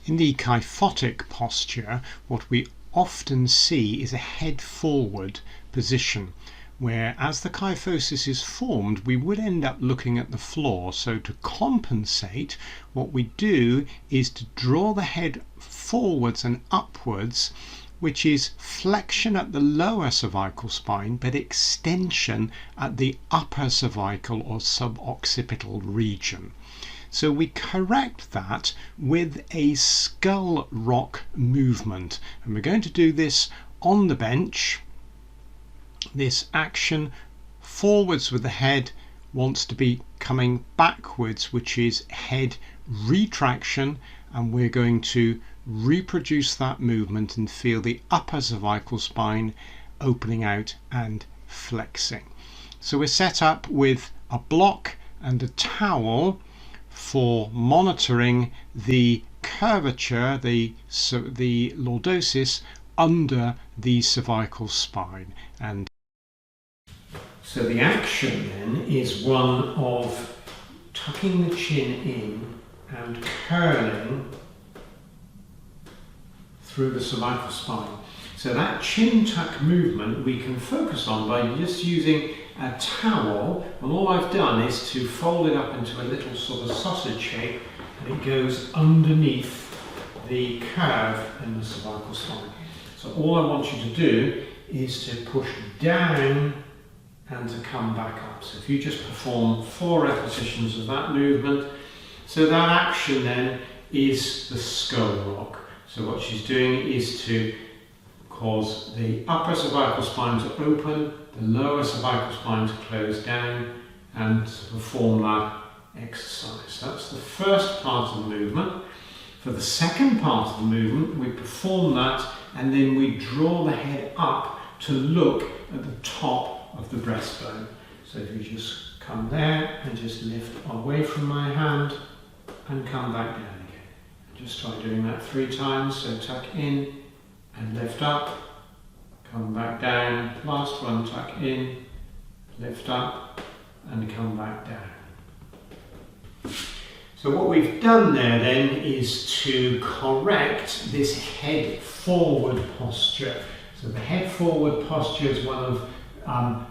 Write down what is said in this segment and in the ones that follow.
In the kyphotic posture, what we often see is a head forward position, where as the kyphosis is formed, we would end up looking at the floor. So to compensate, what we do is to draw the head forwards and upwards, which is flexion at the lower cervical spine, but extension at the upper cervical or suboccipital region. So we correct that with a skull rock movement, and we're going to do this on the bench. This action forwards with the head wants to be coming backwards, which is head retraction, and we're going to reproduce that movement and feel the upper cervical spine opening out and flexing. So we're set up with a block and a towel for monitoring the curvature, the lordosis under the cervical spine. And so the action then is one of tucking the chin in and curling through the cervical spine. So that chin tuck movement we can focus on by just using a towel, and all I've done is to fold it up into a little sort of sausage shape, and it goes underneath the curve in the cervical spine. So all I want you to do is to push down and to come back up. So if you just perform 4 repetitions of that movement, so that action then is the skull rock. So what she's doing is to cause the upper cervical spine to open, the lower cervical spine to close down, and to perform that exercise. That's the first part of the movement. For the second part of the movement, we perform that and then we draw the head up to look at the top of the breastbone. So if you just come there and just lift away from my hand and come back down again. Just try doing that 3 times. So tuck in and lift up, come back down. Last one, tuck in, lift up and come back down. So what we've done there then is to correct this head forward posture. So the head forward posture is one of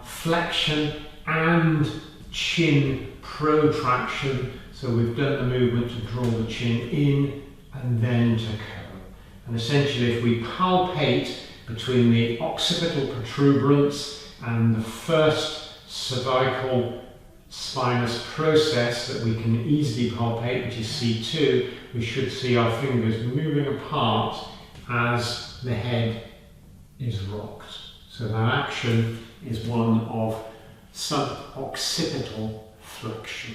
flexion and chin protraction. So we've done the movement to draw the chin in and then to curl. And essentially if we palpate between the occipital protuberance and the first cervical spinous process that we can easily palpate, which is C2, we should see our fingers moving apart as the head is rocked. So that action is one of suboccipital flexion.